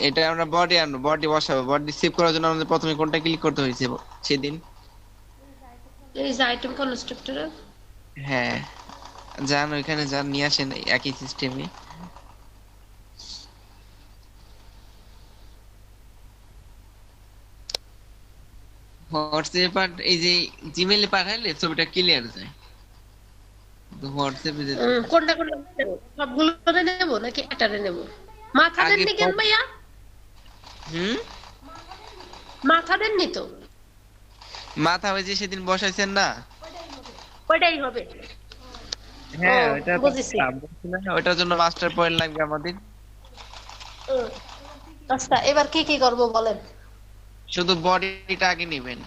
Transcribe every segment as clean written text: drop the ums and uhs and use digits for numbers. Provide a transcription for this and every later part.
এটা আমরা বডি আনবো, বডি বসাবো, বডি সেভ করার জন্য আমাদের প্রথমে কোনটা ক্লিক করতে হয়েছে সেদিন? এই যে আইটেম কনস্ট্রাক্টরে। হ্যাঁ, যান ওইখানে যান, নিয়ে আসেন একই সিস্টেমে। হোয়াটসঅ্যাপ এই যে জিমেইলে পাঠাইলে ছবিটা ক্লিয়ার যায়, তো হোয়াটসঅ্যাপে যেতে হয়। কোনটা কোনটা নেবো? সবগুলোরে নেবো নাকি একটারে নেবো? মাথা আগে দেননি কেন ভাইয়া? হুম, মাথা দেননি তো? মাথা ওই যে সেদিন বসাইছেন না? ওইটাই হবে। ও, হ্যাঁ ওইটা তো বুঝেছি। বলছিলাম না, ওইটার জন্য মাস্টার পয়েন্ট লাগবে আমাদের। হুম, আচ্ছা এবার কি কি করব বলেন? শুধু বডিটা আগে নেবেন।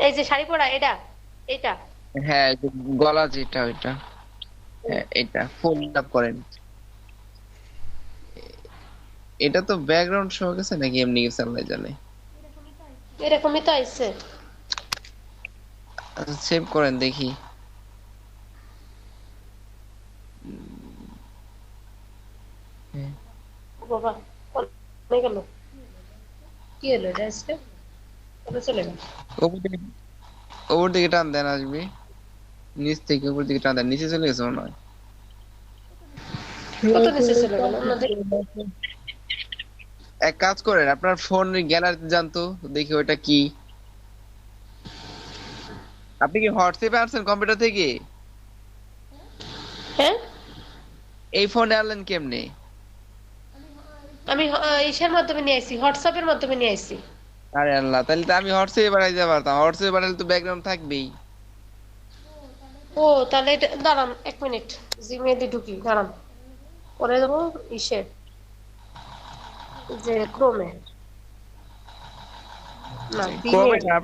এই যে শাড়ি পরা এটা, এটা। হ্যাঁ এই যে গলা যেটা ওইটা, হুম, হ্যাঁ এটা ফোল্ড আপ করেন। এটা তো ব্যাকগ্রাউন্ড সহ গেছে নাকি এমনি গেছে আল্লাহ জানে। এরকমই তো আইছে। আচ্ছা সেভ করেন দেখি। হ্যাঁ, ও বাবা, কমে গেল। কি হলো এটা আজকে? কবে চলে গেল? উপর দিকে, উপর দিকে টান দেন আসবে, নিচ থেকে উপর দিকে টান দেন, নিচে চলে গেছে মনে হয়। কত নিচে চলে গেল না দেখি। এক কাজ করেন, আপনার ফোন গ্যালারিতে যান তো, দেখি ওইটা কি। আপনি কি হোয়াটসঅ্যাপে আসছেন কম্পিউটার থেকে? হ্যাঁ, এই ফোনে আনলেন কেমনে? আমি ইসের মাধ্যমে নিয়ে আইছি, হোয়াটসঅ্যাপের মাধ্যমে নিয়ে আইছি। আরে আল্লাহ, তাহলে তো আমি হোয়াটসঅ্যাপে পাঠাই দিতে পারতাম, হোয়াটসঅ্যাপে পাঠালে তো ব্যাকগ্রাউন্ড থাকবেই। ও তাহলে এটা দাঁড়ান 1 মিনিট, জিমেইলে ঢুকি দাঁড়ান, করে দেবো ইসে, যে ক্রোমে, না ক্রোমে বিমেল। না,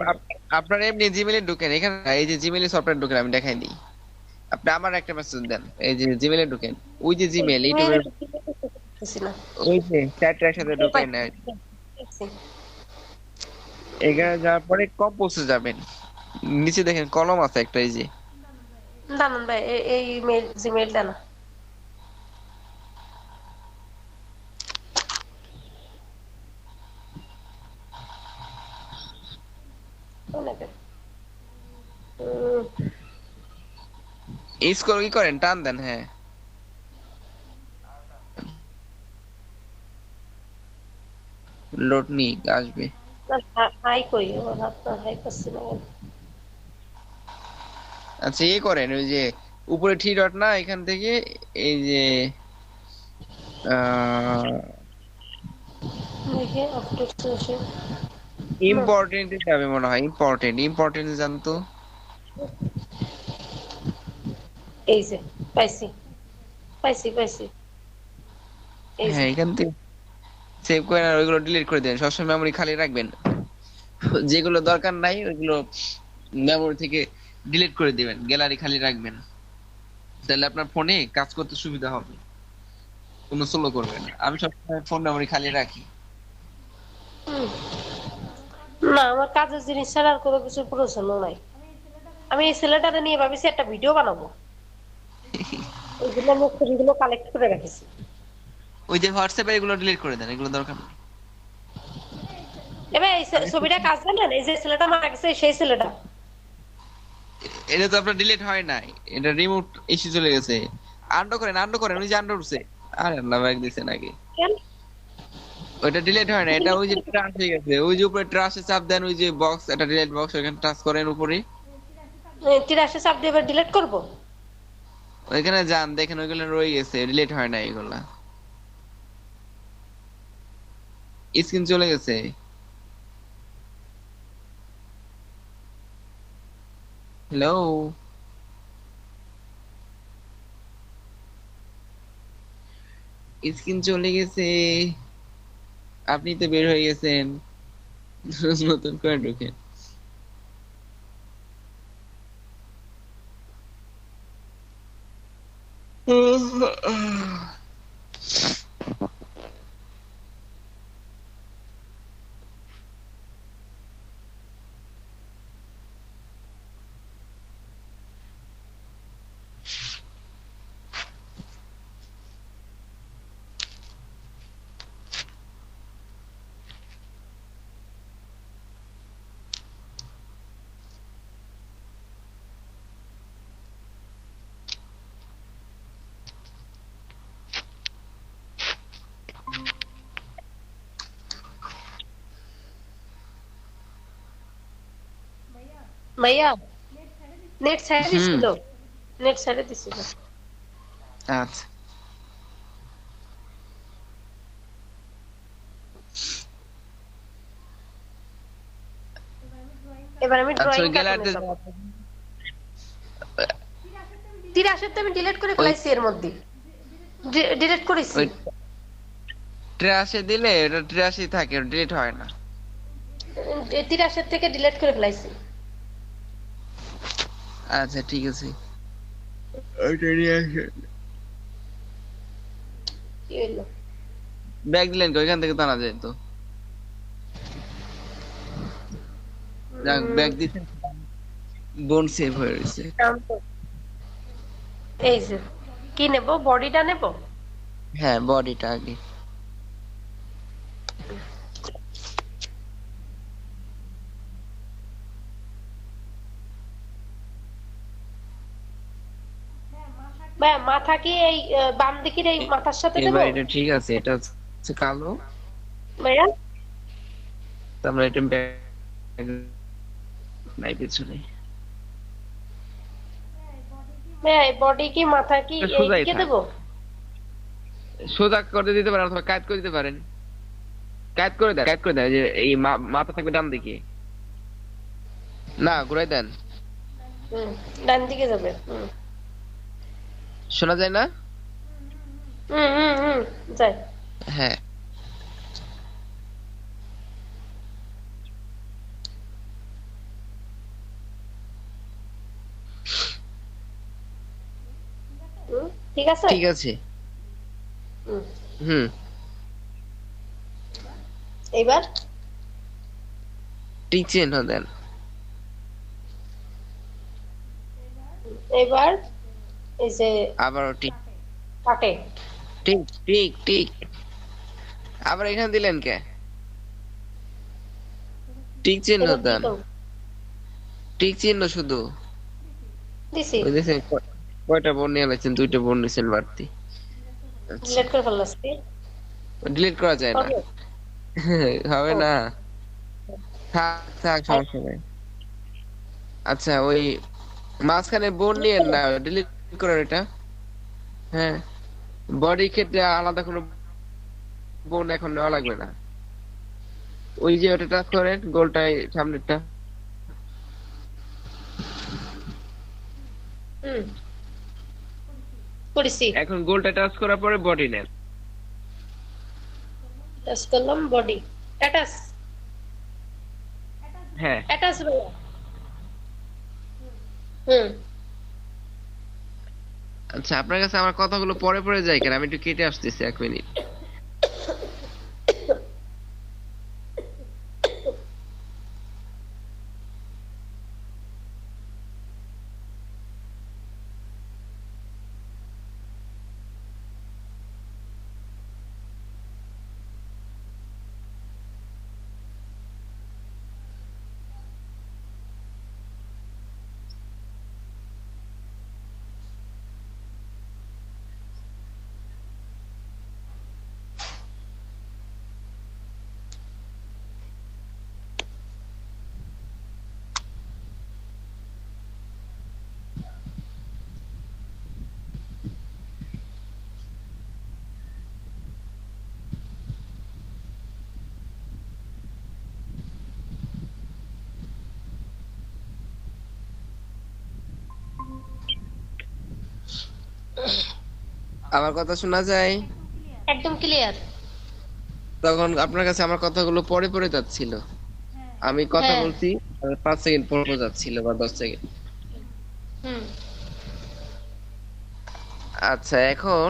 আপনার এমনি জিমেইলে ঢুকেন, এখানে এই যে জিমেইলে সফটওয়্যার ঢুকেন, আমি দেখাই দিই। আপনি আমার একটা মেসেজ দেন, এই যে জিমেইলে ঢুকেন, ওই যে জিমেইল জিমেইলে ইউটিউবের, ঢুকতেছি না। ওই যে চ্যাটের একসাথে ও ঢুকেন। পাইছি। এখানে যাওয়ার পরে কম্পোজে যাবেন, নিচে দেখেন কলম আছে একটা, এই যে। দাঁড়ান ভাই, এই মেল জিমেইলটা না। অনেকে, উম, স্ক্রল কি করেন, টান দেন, হ্যাঁ লোড নিয়ে আসবে। হাই কই আমার হাত না, হাই করছি না কেন? আচ্ছা ইয়ে করেন, ওই যে উপরে থ্রি ডট না, এখান থেকে এই যে দেখি আপডেট শেষে। না, ইম্পর্টেন্ট যাবে মনে হয়, ইম্পর্টেন্ট ইম্পর্টেন্ট জানতো। এই যে পাইছি, পাইছি পাইছি, এই যে। হ্যাঁ এখান থেকে সেভ করেন, আর ওইগুলো ডিলিট করে দেন, সবসময় মেমরি খালি রাখবেন। যেগুলো দরকার নাই ওইগুলো মেমরি থেকে ডিলিট করে দিবেন, গ্যালারি খালি রাখবেন, তাহলে আপনার ফোনে কাজ করতে সুবিধা হবে, কোনো স্লো করবে না। আমি সবসময় ফোন মেমরি খালি রাখি। হুম, না আমার কাজের জিনিস ছাড়া আর কোনো কিছুর প্রয়োজনও নাই। আমি এই ছেলেটারে নিয়ে ভাবিছি একটা ভিডিও বানাবো, ওই জন্য আমি ছবিগুলো কালেক্ট করে রাখিছি। ওই যে হোয়াটসঅ্যাপে এগুলো ডিলিট করে দেন, এগুলো দরকার নেই। এবার এই আমি ছবিটা কাজ জানেন, এই যে ছেলেটা মারা গেছে সেই ছেলেটা। এটা তো আপনার ডিলিট হয় নাই, এটা রিমুভ ইস্যু চলে গেছে। আন্ডো করেন, আন্ডো করেন, ওই যে আন্ডো উঠছে। আরে আল্লাহ, ব্যাগ দিছে নাকি? কেন? ওইটা ডিলিট হয় না, এটা ওই যে ট্রাশ হয়ে গেছে, ওই যে উপরে ট্রাশে চাপ দেন, ওই যে বক্স, এটা ডিলিট বক্স, ওখানে টাচ করেন উপরে। 83 চাপ দিয়ে এবার ডিলিট করবো? ওইখানে যান, দেখেন ওইগুলো রয়ে গেছে, ডিলিট হয় না এগুলা, স্ক্রিন চলে গেছে। হ্যালো, স্ক্রিন চলে গেছে, আপনি তো বের হয়ে গেছেন। নতুন করে ঢুকেন। ভাইয়া নেট ছেড়ে হুম। দিছিল, নেট ছেড়ে দিছিল। আচ্ছা এবার আমি আচ্ছা, ড্রয়িং ওই কার্টুনে গ্যালারিতে যাব। 83 আমি ডিলিট করে ওই ফেলাইছি এর মধ্যে, ডিলিট করেছি। ওই ট্র্যাশে দিলে এটা ট্র্যাশই থাকে, ডিলিট হয় না। 83 থেকে ডিলিট করে ফেলাইছি। আচ্ছা ঠিক আছে, ওইটা নিয়ে আসেন। কি হইলো? ব্যাগ দিলেন ওইখান থেকে টানা যায় তো। যাক, ব্যাগ দিচ্ছেন, বোন সেভ হয়ে রয়েছে। এই যে কি নেব, বডিটা নেব। হ্যাঁ, বডিটা আগে। ভাই মাথা কি এই বাম দিকের এই মাথার সাথে দেব এবার এটা ঠিক আছে, এটা হচ্ছে কালো। ভাইয়া? তারপরে এটা ব্যাগ নাই পিছনে। ভাইয়া বডি কি মাথা কি এটা সোজাই এইদিকে থাক, দেব? সোজা করে দিতে পারেন অথবা কাট করে দিতে পারেন। কাট করে দেন, কাট করে দেন, যে এই মাথা থাকবে ডান দিকে। না, ঘুরাই দেন। হুম, ডান দিকে যাবে। হুম শোনা যায় না? হুম হুম হুম, যাই। হ্যাঁ। হুম, ঠিক আছে। ঠিক আছে। হুম, হুম। এবার টিক চিহ্ন দেন। এবার এই যে আবারও টিক। কাটে। Tick tick tick. আবার এখানে দিলেন কে? টিক চিহ্ন এবার কি দেন। করব? টিক চিহ্ন শুধু। দিছি, ওই দেখছেন কয়টা বোন নিয়ে গেছেন? দুইটা বোন নিয়েছেন বাড়তি। আচ্ছা, ডিলিট করে ফেললাম। ডিলিট করা যায় না। হবে? হবে ও না। থাক থাক, আই, সমস্যা নাই। আচ্ছা, ওই মাঝখানে বোন delete নিয়েন করলাম। না, ডিলিট করেন এটা। হ্যাঁ, বডি ক্ষেত্রে আলাদা কোনো বোন এখন নেওয়া লাগবে না। ওই যে ওটা টাচ করেন, গোলটাই সামনেরটা। হুম, করেছি। এখন গোলটা টাচ করার পরে বডি নেন। টাচ করলাম বডি, অ্যাটাচ, হ্যাঁ। অ্যাটাচ ভাইয়া। হুম, আচ্ছা, আপনার কাছে আমার কথাগুলো পরে পরে যায় কেন? আমি একটু কেটে আসতেছি, 1 মিনিট। আমার কথা শোনা যায়? একদম ক্লিয়ার। তখন আপনার কাছে আমার কথাগুলো পরে পরে যাচ্ছিল। আমি কথা হ্যাঁ। বলছি, 5 সেকেন্ড পর পর যাচ্ছিল, বা 10 সেকেন্ড। হুম আচ্ছা, এখন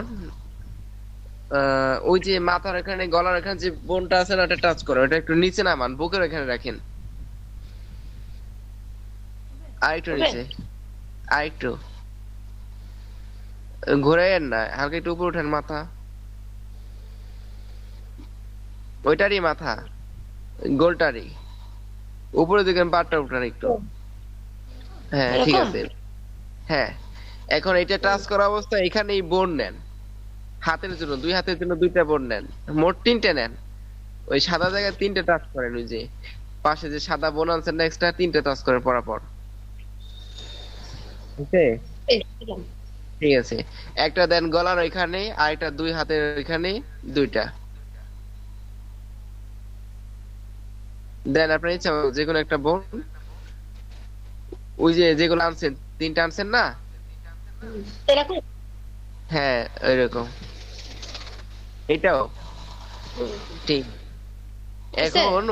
ওই যে মাথার এখানে, গলার এখানে যে বোনটা আছে না, ওটা টাচ করো। ওটা একটু নিচে নামান, বুকের এখানে রাখেন। আরেকটু হবে। নিচে, আরেকটু ঘুরাইয়েন না, হালকা একটু উপরে উঠেন মাথা। ওইটারই মাথা, গোলটারই উপরে দিকে পাটটা উঠান একটু। হ্যাঁ, ঠিক এরকম। আছে। হ্যাঁ, এখন এটা টাচ করা অবস্থায় এখানেই বোন নেন। হাতের জন্য, 2 হাতের জন্য 2টা বোন নেন। মোট 3টে নেন। ওই সাদা জায়গায় 3টে টাচ করেন, ওই যে পাশে যে সাদা বোন আনছেন না এক্সট্রা, 3টে টাচ করেন পরাপর। বুঝছে? এই দিলাম। ঠিক আছে, একটা দেন গলার ওইখানে, আর একটা দুই হাতের ওইখানে, দুইটা দেন আপনার ইচ্ছা মতো যে কোনো একটা বোন। ওই যে যেগুলো আনছেন, তিনটা আনছেন না? এরকম। হ্যাঁ, ওইরকম। এটাও হুম, ঠিক। হইছে? এখন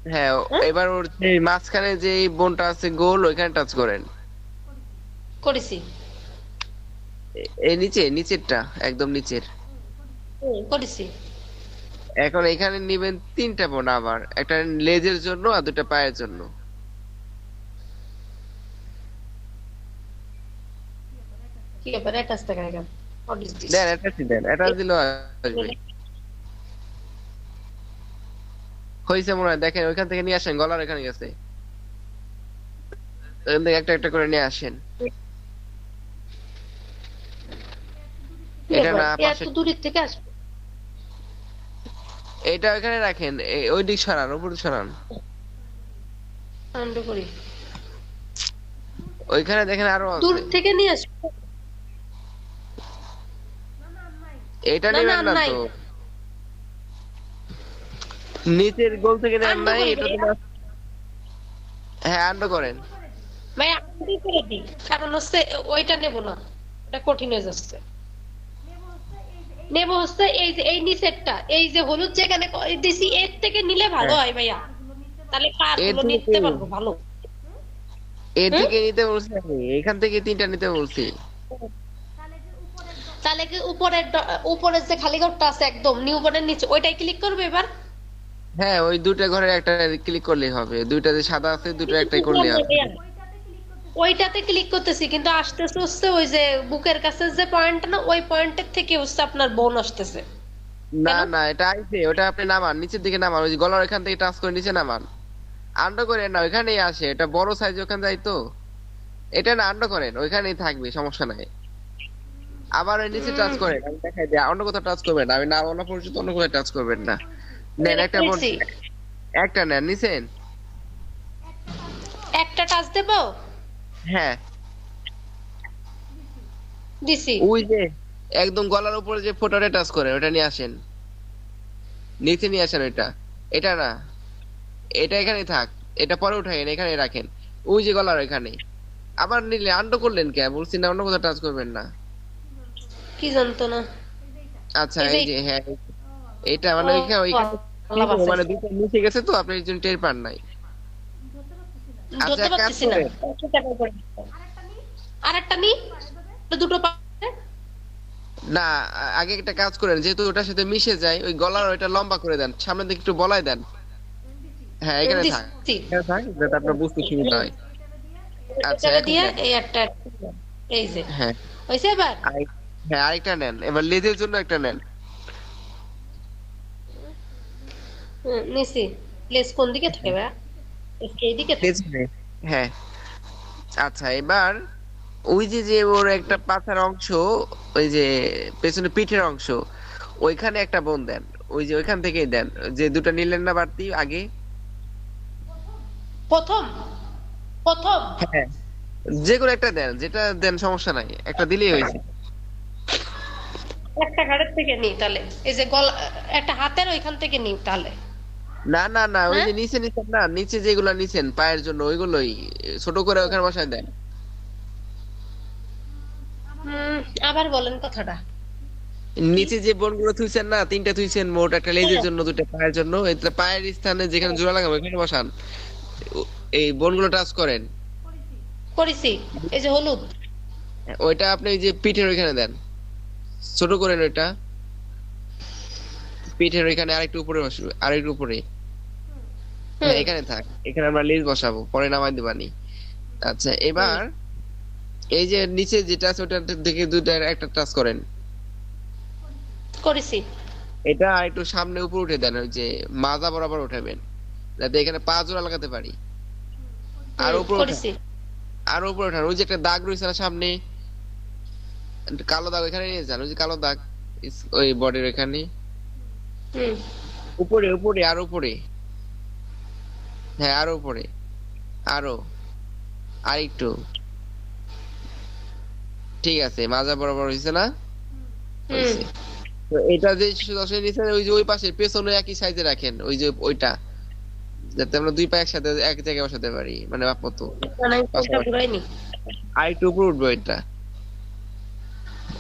হ্যাঁ, হ্যাঁ এবার ওর যে মাঝখানে যে বোনটা আছে গোল, ওইখানে টাচ করেন। করেছি। এই নিচে, নিচেরটা একদম নিচের। করেছি। এখন এখানে নিবেন তিনটা বোন, আবার একটা লেজের জন্য আর দুটা পায়ের জন্য। কি ব্যাপার অ্যাটাচ দেখা গেল? What is this? দেন অ্যাটাচ দেন, অ্যাটাচ দিলেও আসবে। হয়েছে মনে হয়, দেখেন ওইখান থেকে নিয়ে আসেন, গলার এখানে গেছে। ওখান থেকে একটা একটা করে নিয়ে আসেন। কি এটা ব্যাপার না এত পাশে, দূরের থেকে আসবে? এটা ওইখানে রাখেন, ওই দিক সরান, উপর সরান। আন্ড করি। ওইখানে দেখেন আরো দূর আছে। থেকে নিয়ে আসবে? এটা না না নেবেন আর না নাই। তো, নিচের গোল থেকে নেন আন্ড নাই, করি এটা তো ভাইয়া। না। হ্যাঁ, আন্ড করেন। ভাই আন্ড করে দিই, কারণ হচ্ছে ওইটা নেব না, এটা কঠিন হয়ে যাচ্ছে। নেব হচ্ছে এই যে এই নিচেরটা, এই যে হলুদ যেখানে দিছি এর থেকে নিলে ভালো হ্যাঁ, হয় ভাইয়া, তাহলে পার এর গুলো থেকে, নিতে পারবো ভালো। এর হুম, থেকে নিতে বলছি আমি, এখান থেকে তিনটা নিতে বলছি। তাহলে কি উপরের উপরের যে খালি ঘরটা আছে একদম নিউ বোর্ডের নিচে ওইটাই ক্লিক করবে এবার? হ্যাঁ, ওই দুটা ঘরে একটা ক্লিক করলেই হবে, দুইটা যে সাদা আছে দুটো কিন্তু একটাই বুঝলাম করলেই না হবে। ভাইয়া, ওইটাতে ক্লিক করতেছি কিন্তু আসতেছে হচ্ছে ওই যে বুকের কাছে যে পয়েন্টটা না, ওই পয়েন্টের থেকে হচ্ছে আপনার বোন আসতেছে। না কেন? না, এটা আইছে, ওটা আপনি নামান, নিচের দিকে নামান, ওই যে গলার ওইখান থেকে টাচ করে নিচে নামান। আন্ডো করেন না, ওইখানেই আসে, এটা বড় সাইজ ওখানে যাই তো। এটা না, আন্ডো করেন, ওইখানেই থাকবে, সমস্যা নাই। আবার ওই নিচে টাচ উম, করেন, আমি দেখাই দিই, অন্য কোথাও টাচ করবেন না, আমি না বলা পর্যন্ত অন্য কোথাও টাচ করবেন না। নেন একটা বোন, নিয়েছি। একটা নেন, নিছেন? একটা টাচ দেবো? হ্যাঁ, দিছি। ওই যে একদম গলার উপরে যে ফোটারে টাচ করে ওটা নিয়ে আসেন, নিচে নিয়ে আসেন ওইটা। এটা না, এটা এখানে থাক, এটা পরে উঠাইন, এখানে রাখেন। ওই যে গলার এখানে, আবার নিলে আন্ডো করলেন কে? বলছি না অন্য কোথাও টাচ করবেন না। কি জানতো না? আচ্ছা, এই যে এই যে হ্যাঁ, এটা মানে ও ওইখানে ওইখানে আল্লাহ মানে বাঁচাইছে। দুটো নিচে গেছে তো, আপনি এই জন্য টের পান নাই। আচ্ছা, ধরতে এক কাজ পারতেছি না। করেন, আর একটা নি, দুটো পাশে। না আগে একটা কাজ করেন, যেহেতু ওটার সাথে মিশে যায়, ওই গলার ওইটা লম্বা করে দেন, সামনের দিকে একটু বলাই দেন। হ্যাঁ, এখানে থাক, দিছি। এখানে থাক, যাতে আপনার বুঝতে সুবিধা হয়। আচ্ছা, এটারে এখন দিয়ে নেন। এই একটা, এই যে হ্যাঁ, হয়েছে এবার? হ্যাঁ, আরেকটা নেন, এবার লেজের জন্য একটা নেন। নিছি। লেস কোন দিকে থাকে ভাইয়া? লেস কি এইদিকে থাকে? লেজ নেন। হ্যাঁ, আচ্ছা, এবার ওই যে যে ওর একটা পাছার অংশ, ওই যে পেছনে পিঠের অংশ, ওইখানে একটা বোন দেন। ওই যে ওইখান থেকেই দেন, যে দুটো নিলেন না বাড়তি আগে। প্রথম, প্রথম হ্যাঁ, যে কোনো একটা দেন, যেটা দেন সমস্যা নাই, একটা দিলেই হয়েছে। একটা ঘাড়ের থেকে নিই তাহলে, এই যে গলা একটা হাতের ওইখান থেকে নিই তাহলে। না না না, ওই হ্যাঁ, যে নিচে নিচেন না, নিচে যেগুলা নিছেন পায়ের জন্য, ওইগুলোই ছোট করে ওখানে বসায় দেন। আবার বলেন কথাটা কি? নিচে যে বোন গুলো থুইছেন না, তিনটা থুইছেন মোট, একটা লেজের হ্যাঁ, জন্য, দুটো পায়ের জন্য, এটা পায়ের স্থানে যেখানে জোড়া লাগাবো ওখানে বসান। এই বোন গুলো টাচ করেন। করেছি। এই যে হলুদ। ওইটা আপনি ওই যে পিঠের ওইখানে দেন, ছোট করেন ওইটা, পিঠের ওইখানে আরেকটু উপরে বসবে, আরেকটু উপরে। হ্যাঁ, হুম, এখানে থাক, এখানে আমরা লেজ বসাবো, পরে নামাই দিবানি। আচ্ছা, হুম, এবার এই যে নিচে যেটা আছে ওটা থেকে দুইটা একটা টাচ করেন। করেছি। এটা একটু সামনে উপরে উঠে দেন, ওই যে মাজা বরাবর উঠাবেন, যাতে এখানে পা জোড়া লাগাতে পারি। আর উপরে উঠান, করেছি। আর উপরে উঠান, ওই যে একটা দাগ রয়েছে না সামনে, একটা কালো দাগ, ওইখানে নিয়ে যান, ওই যে কালো দাগ, ওই বডির এখানে, হুম, উপরে উপরে আর উপরে। হ্যাঁ, আরো উপরে, আরো, আর একটু, ঠিক আছে, মাজা বরাবর হইছে না? হুম। হইছে। তো এটা যে দর্শন নিছেন ওই যে ওই পাশে পেছনে একই সাইজে রাখেন, ওই যে ওইটা, যাতে আমরা দুই পা একসাথে এক জায়গায় বসাতে পারি, মানে বাপ মতো মানে আমি ফোনটা পাশাপাশি। ঘুরাইনি। আর একটু উপরে উঠবো এটা,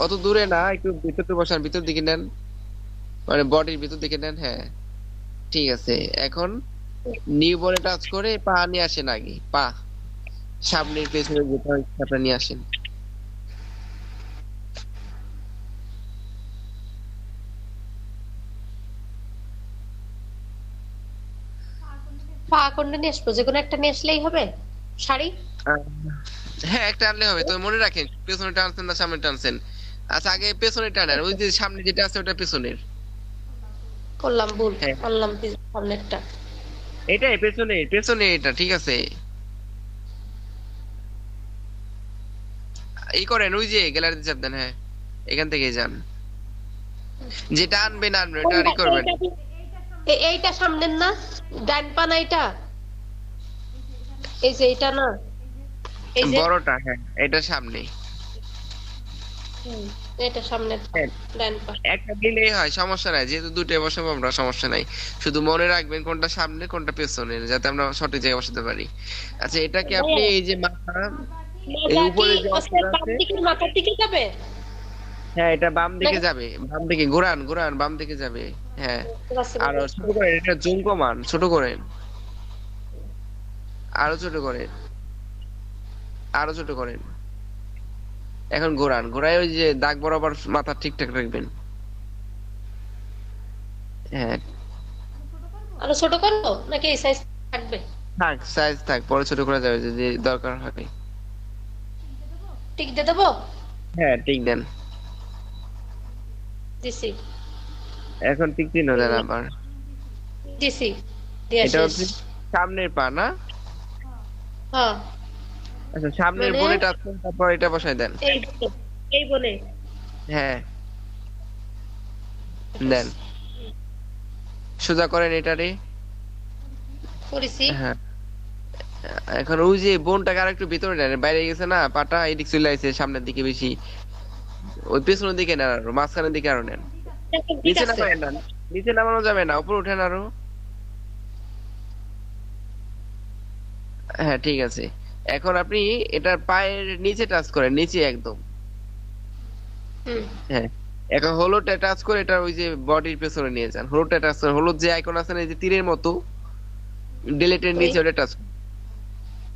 অত দূরে না, একটু ভিতরে বসান, ভিতর দিকে নেন, মানে বডির ভিতর দিকে নেন। হ্যাঁ, ঠিক আছে। এখন নিউ বলে টাচ করে পা নিয়ে আসেন, আগে পা সামনের পেছনে যেটা হচ্ছে আপনারা নিয়ে আসেন। পা কোনটা নিয়ে আসবো? যে কোনো একটা নিয়ে আসলেই হবে? শাড়ি? আহ, হ্যাঁ, একটা আনলে হবে, তবে মনে রাখেন পেছনে টানছেন না সামনে টানছেন। আচ্ছা, আগে পেছনে টানেন, ওই যে সামনে যেটা আছে ওটা পেছনের। করলাম ভুল, হ্যাঁ, আনলাম সামনেরটা। এটাই পেছনে, পেছনে এটা, ঠিক আছে। এই করেন, ওই যে গ্যালারিতে চাপ দেন, হ্যাঁ, এখান থেকে যান, যেটা আনবেন আনবেন, এটা কোনটা? ই করবেন। এইটা সামনের না? ডান পা না এটা? এই যে এটা না? এই যে বড়টা, হ্যাঁ, এটা সামনে। হুম, এটা সামনের পা, হ্যাঁ, ডান পা। একটা দিলেই হয়, সমস্যা নাই, যেহেতু দুটোই বসাবো আমরা, সমস্যা নাই। শুধু মনে রাখবেন কোনটা সামনে কোনটা পেছনের, যাতে আমরা সঠিক জায়গায় বসাতে পারি। আচ্ছা, এটা কি আপনি ভাইয়া, এই যে মাথা, এই মাজা কি উপরে যে হচ্ছে অস্ত্র বাম আছে, দিকে মাথার দিকে যাবে হ্যাঁ, এটা বাম দিকে নাকি? যাবে, বাম দিকে ঘোরান, ঘোরান, বাম দিকে যাবে। হ্যাঁ, বুঝতে পারছি, আরো বুঝতে ছোট পারছি। করেন, এটা জুম কমান, ছোট করেন, আরো ছোট করেন, আরো ছোট করেন। এখন ঘোরান, ঘোরায় ওই যে দাগ বরাবর মাথা ঠিকঠাক রাখবেন। হ্যাঁ, আরো ছোট করবো নাকি এই সাইজ থাকবে? থাক, সাইজ থাক, পরে ছোট করা যাবে যদি দরকার হয়। টিক দিয়ে দেবো? হ্যাঁ, ঠিক দেন। দিছি। এখন ঠিক চিহ্ন দেন আবার। দিছি, দিয়া এটা শেষ। হচ্ছে সামনের পা না? হ্যাঁ, আচ্ছা, সামনের মানে বনে টাচ করেন, তারপর এটা বসাই দেন। এই বলে, এই বলে। হ্যাঁ, দেন, সোজা করেন এটারে। করেছি। হ্যাঁ, এখন ওই যে বোনটাকে আর একটু ভিতরে নেন, বাইরে গেছে না পাটা, এদিক চলে আসছে সামনের দিকে বেশি, ওই পেছনের দিকে নেন, আরো মাঝখানের দিকে আরো নেন। এখন ঠিক নিচে আছে। নামায় না, নিচে নামানো যাবে না, উপরে উঠেন আরো। হ্যাঁ, ঠিক আছে। এখন আপনি এটার পায়ের নিচে টাচ করেন, নিচে একদম। হুম। হ্যাঁ, এখন হলুদটা টাচ করে এটা ওই যে বডির পেছনে নিয়ে যান, হলুদটা টাচ করেন, হলুদ যে আইকন আছে না, এই যে তীরের মতো, ডিলেটের ওই। নিচে ওটা টাচ।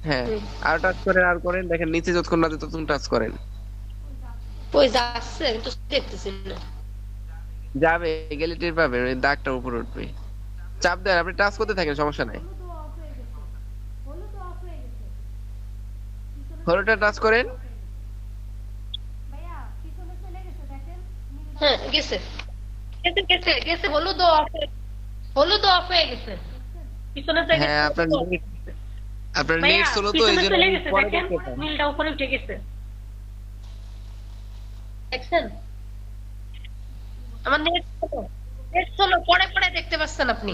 হ্যাঁ, হুম। আর টাচ করেন, আর করেন, দেখেন নিচে যতক্ষণ না যায় ততক্ষণ টাচ করেন। ওই যাচ্ছে, আমি তো দেখতেছি না। যাবে, গেলে টের পাবেন, ওই দাগটা উপরে উঠবে। চাপ দেন, আপনি টাচ করতে থাকেন, সমস্যা নাই। হলুদটা টাচ করেন। হ্যাঁ, গেছে, গেছে, গেছে, গেছে। হলুদ অফ, হলুদ অফ হয়ে গেছে। পিছনে থেকে হ্যাঁ, আপনার আপনার নেট ভাইয়া স্লো তো, এই পিছনে জন্য চলে আমি গেছে, পরে দেখেন দেখতে পাই। নীলটা উপরে উঠে গেছে, দেখছেন? আমার নেট ছিল, নেট ছিল, পরে পরে দেখতে পাচ্ছেন আপনি।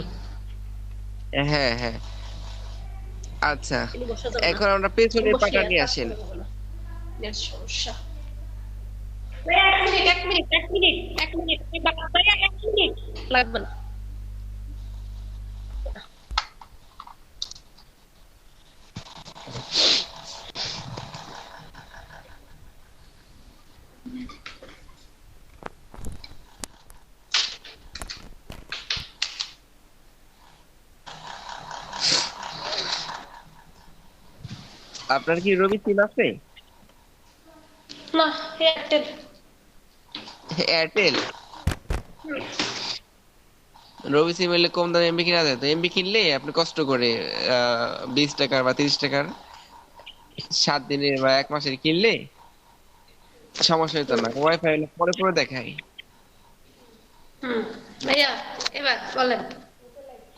হ্যাঁ, হ্যাঁ, আচ্ছা। এখানে বসা যাবে না, এখন আমরা পেছনের বসে পাটা আর নিয়ে কাজ আসেন। করা যাবে না, নেট সমস্যা। ভাইয়া, এক মিনিট, এক মিনিট, এক মিনিট, এক মিনিট, ভাইয়া, এক মিনিট লাগবে না। আপনার কি রবি সিম আছে? না, এয়ারটেল। এয়ারটেল? রবি সিম হলে কম দামে এমবি কিনা যায়, তো এমবি কিনলে আপনি কষ্ট করে 20 টাকার বা 30 টাকার 7 দিনের বা 1 মাসের কিনলে সমস্যা হতো হুম। না, ওয়াইফাই হলে পরে পরে দেখায়। হুম। ভাইয়া, এবার বলেন,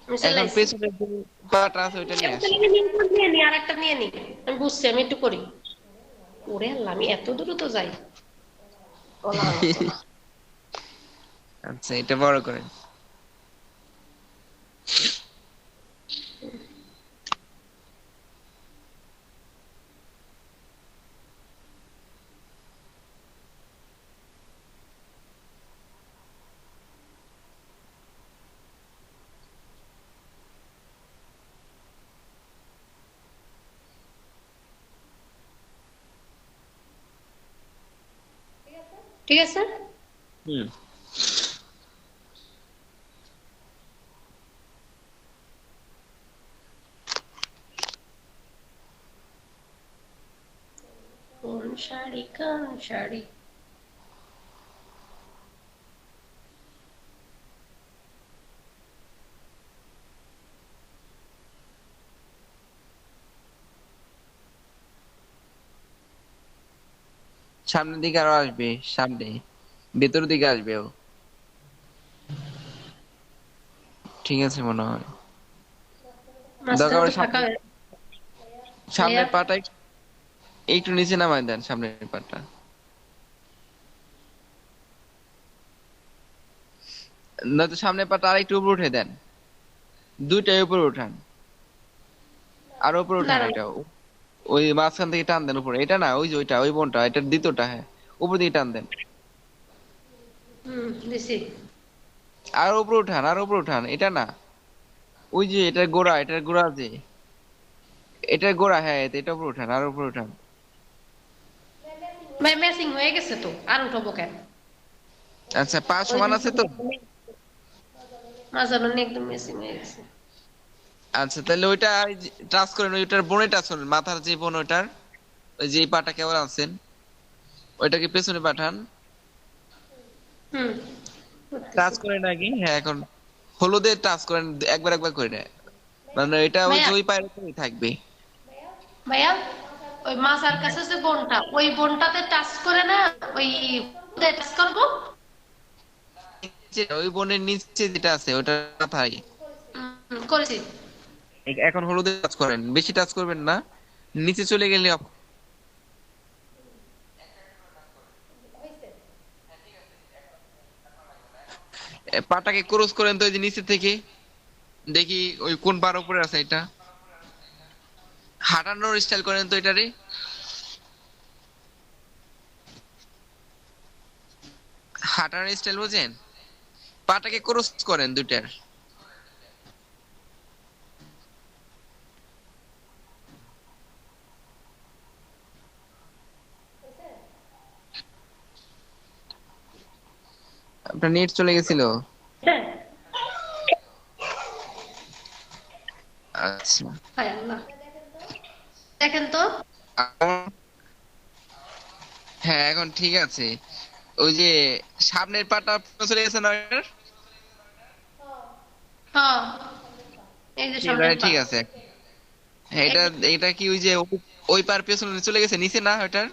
আমি এখন চালাইছি। পেছনের যে পাটা আছে ওইটা নিয়ে এবার আসেন। তাহলে আমি নিয়ে নি, আর একটা নিয়ে নি। আমি বুঝছি, আমি একটু করি। ওরে আল্লাহ, আমি এত দ্রুত যাই, বলার মতো না। আচ্ছা, এটা বড় করেন। ঠিক আছে? হুম। কোন শাড়ি কোন শাড়ি? সামনের দিকে আরো আসবে, সামনে ভেতরের দিকে আসবে ও। ঠিক আছে মনে হয়। দরকার মাঝখানে হলে তো ফাঁকা হয়ে ভাইয়া। সামনের পাটা একটু নিচে নামায় দেন, সামনের পাটা। নয়তো সামনের পাটা আরেকটু উপরে উঠে দেন, দুইটাই উপরে উঠান, আর উপরে উঠান দাঁড়ান। এটা। ওই মাঝখান থেকে টান দেন উপরে, এটা না, ওই যে ওইটা, ওই বোনটা, এটার দ্বিতীয়টা, হ্যাঁ, উপর দিকে টান দেন। দিছি। আর উপরে উঠান, আর উপরে উঠান, এটা না, ওই যে এটার গোড়া, এটার গোড়া যে, এটার গোড়া, হ্যাঁ, এটা উপরে উঠান, আর উপরে উঠান। ভাই ম্যাচিং হয়ে গেছে তো, আর উঠাবো কেন? আচ্ছা, পা ওই সমান আছে তো? মাঝানো একদম ম্যাচিং হয়ে গেছে। আচ্ছা, তাহলে ওইটা টাচ করেন, ওইটার বোনে টাচ করেন, মাথার যে বোন ওইটার, ওই যে এই পাটা কেবল আছেন, ওইটাকে পেছনে পাঠান। হুম, করতেছি। টাচ করেন আগে, হ্যাঁ, এখন হলুদে টাচ করেন, একবার একবার করে নেয়, মানে এটা ওই ভাইয়া, যে ওই পায়ের উপরেই থাকবে। ভাইয়া, ওই মাজার কাছে যে বোনটা, ওই বোনটাতে টাচ করে না, ওই টাচ করবো। ওই বোনের নিচে যেটা আছে ওটা মাথায়। করেছি। এখন হলুদে টাচ করেন, বেশি টাচ করবেন না, নিচে চলে গেলে পাটাকে ক্রস করেন তো, ওই যে নিচে থেকে দেখি ওই কোন পার উপরে আছে এটা। হাঁটানোর স্টাইল করেন তো এটারে, হাঁটানোর স্টাইল বোঝেন? পাটাকে ক্রস করেন দুইটার। আপনার নেট চলে গেছিল। হ্যাঁ। আচ্ছা, হায় আল্লাহ, দেখেন তো। এখন- হ্যাঁ, এখন ঠিক আছে। ওই যে সামনের পাটা চলে গেছে না ওটার? হ্যাঁ, এই যে এবারে সামনের পা। ঠিক আছে। হ্যাঁ, এটা, এটা কি ওই যে ওই পার পেছনে চলে গেছে, নিচে না ওটার?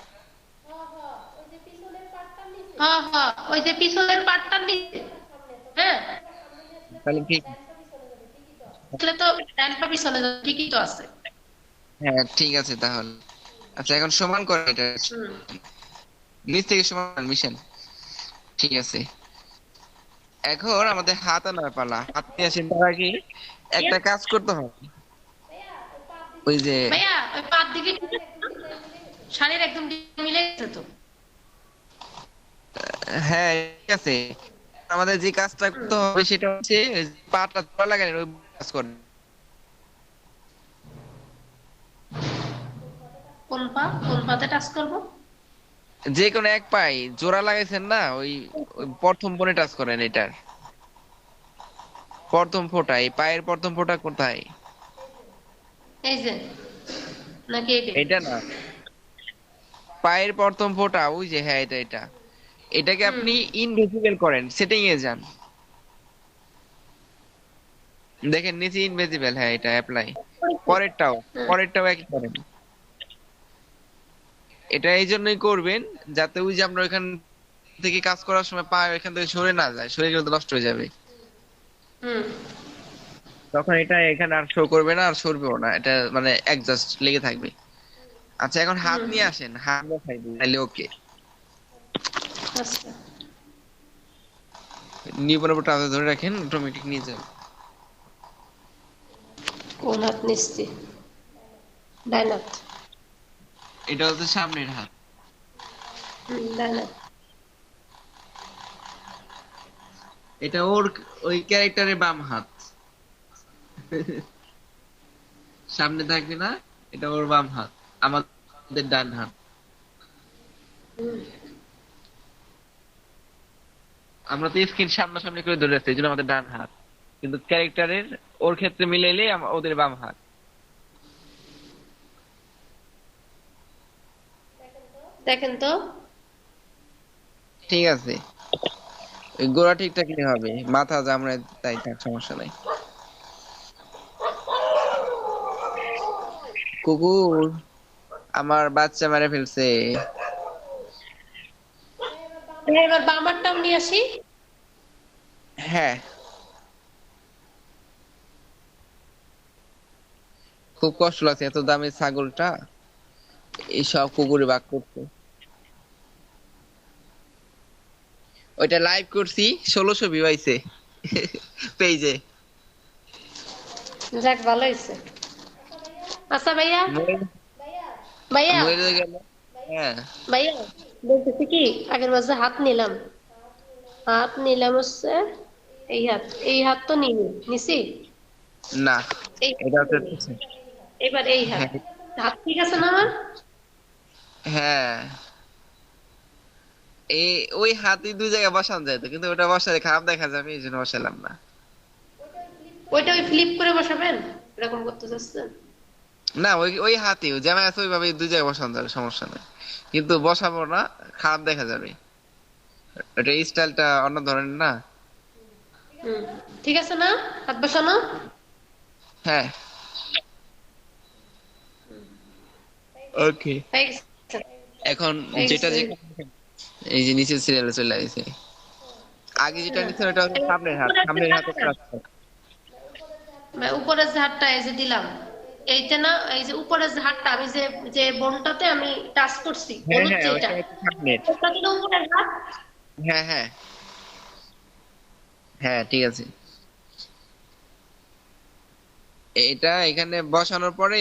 হ্যাঁ হ্যাঁ, ওই যে পিছনের পাটটা নিচে। হ্যাঁ, তাহলে ঠিক। তাহলে তো ডান পা পিছনে যাবে, ঠিকই তো আছে। হ্যাঁ, ঠিক আছে তাহলে। আচ্ছা, এখন সমান করে এটা, হুম। নিচ থেকে সমান মিশন। ঠিক আছে, এখন আমাদের হাত আনার পালা। হাত নিয়ে আসেন, তার আগে একটা কাজ করতে হবে। ওই যে, ভাইয়া, ওই পার দিকে শাড়ির একদম মিলে গেছে তো। হ্যাঁ, ঠিক আছে, আমাদের যে কাজটা হুম। করতে হবে সেটা হচ্ছে ওই যে পাটা জোড়া লাগানো, ওই কাজ করেন। কোন পাতে টাচ করবো? যে কোনো এক পাই জোড়া লাগাইছেন না, ওই ওই প্রথম বনে টাচ করেন এটার প্রথম ফোঁটা, এই পায়ের প্রথম ফোঁটা কোথায়? এই যে, নাকি এই যে? এটা না, পায়ের প্রথম ফোঁটা, ওই যে, হ্যাঁ, এটা এটা, এটাকে হুম। আপনি ইনভিজিবল করেন, সেটিং এ যান, দেখেন নিচে ইনভিজিবল, হ্যাঁ, এটা অ্যাপ্লাই। পরেরটাও, হুম। পরেরটাও একই করেন। এটা এই জন্যই করবেন, যাতে ওই যে আমরা ওইখান থেকে কাজ করার সময় পা এখান থেকে সরে না যায়, সরে গেলে তো নষ্ট হয়ে যাবে। হুম। তখন এটা এখানে আর শো করবে না, আর সরবেও না, এটা মানে অ্যাডজাস্ট লেগে থাকবে। আচ্ছা, এখন হাত হুম। নিয়ে আসেন, হাত দেখাই দিই তাহলে ওকে। আচ্ছা। নিউবনের উপর টাচ ধরে রাখেন, অটোমেটিক নিয়ে যাবে। কোন হাত নিচ্ছি? ডাইন হাত। এটা হচ্ছে সামনের হাত। ডাইন হাত। এটা ওর, ওই ক্যারেক্টারের বাম হাত। সামনে থাকবে না, এটা ওর বাম হাত, আমাদের ডান হাত। হুম। আমরা তো স্ক্রিন সামনাসামনি করে ধরে রাখছি, এই জন্য আমাদের ডান হাত, কিন্তু ক্যারেক্টারের ওর ক্ষেত্রে মিলাইলে ওদের বাম হাত। দেখেন তো। ঠিক আছে, ওই গোড়া ঠিক থাকলে হবে, মাথা যা আমরা তাই থাক, সমস্যা নাই। কুকুর আমার বাচ্চা মেরে ফেলছে। এবার বামারটাও নিয়ে আসি। হ্যাঁ, খুব কষ্ট লাগছে, এত দামি ছাগলটা এই সব কুকুরে ভাগ করতে। ওইটা লাইভ করছি, 1600 ভিউ আইছে পেজে। যাক ভালো হয়েছে। আচ্ছা ভাইয়া, ভাইয়া, মরে গেল। হ্যাঁ ভাইয়া বলতেছি কি, আগের মাসে হাত নিলাম, হাত নিলাম হচ্ছে এই হাত, এই হাত তো নিছি। না, এই এটা হচ্ছে, এবার এই হাত, হ্যাঁ হাত ঠিক আছে না আমার? হ্যাঁ, এই ওই হাতি দুই জায়গায় বসানো যায় তো, কিন্তু ওটা বসালে খারাপ দেখা যাবে, এই জন্য বসালাম না। ওইটা ওই ফ্লিপ করে বসাবেন, এরকম করতে চাচ্ছেন? না, ওই ওই হাতি যেমন আছে ওইভাবে দুই জায়গায় বসানো যাবে, সমস্যা নেই, কিন্তু বসাবো না, খারাপ দেখা যাবে, এটা স্টাইলটা অন্য ধরনের না। হুম, ঠিক আছে না হাত বসানো? হ্যাঁ, ওকে। হয়ে গেছে, এখন হয়ে যেটা গেছে। যে এই যে নিচের সিরিয়ালে চলে আসছে, আগে যেটা হ্যাঁ। নিচ্ছে ওটা হচ্ছে সামনের হাত, উপরের যে সামনের হাতে হাতটা, উপরের যে হাতটা এই যে দিলাম, এইটা না, এই যে উপরের যে হাতটা আমি যে, যে বোনটাতে আমি টাচ করছি, হ্যাঁ হলুদ হ্যাঁ, যেটা, ওইটা হচ্ছে সামনের। ওটা দিলে উপরের হাত। হ্যাঁ হ্যাঁ হ্যাঁ, ঠিক আছে। এটা এখানে বসানোর পরে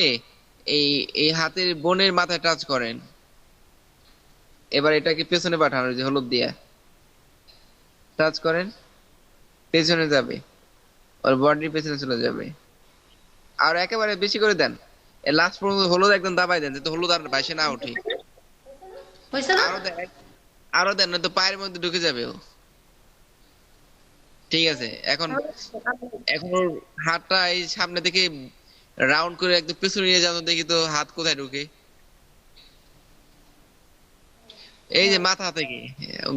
এই এই হাতের বোনের মাথায় টাচ করেন, এবার এটাকে পেছনে পাঠানো, যে হলুদ দিয়ে টাচ করেন, পেছনে যাবে, ওর বডির পেছনে চলে যাবে। আর একেবারে বেশি করে দেন, লাস্ট পর্যন্ত হলুদ একদম দাবাই দেন, যাতে হলুদ আর ভাইসে না ওঠে। হয়েছে না? আরো দেন, আরো দেন, নয়তো পায়ের মধ্যে ঢুকে যাবে ও। ঠিক আছে, এখন এখন ওর হাতটা এই সামনে থেকে রাউন্ড করে একদম পেছনে নিয়ে যান, দেখি তো হাত কোথায় ঢুকে। এই যে মাথা থেকে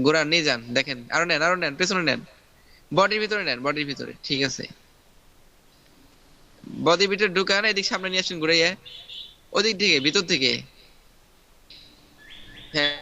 গোড়া নিয়ে যান, দেখেন, আরো নেন, আরো নেন, পেছনে নেন, বডির ভিতরে নেন, বডির ভিতরে, ঠিক আছে। বডির ভিতরে ঢুকান, এদিক সামনে নিয়ে আসেন ঘুরাইয়া, ওদিক থেকে, ভিতর থেকে। হ্যাঁ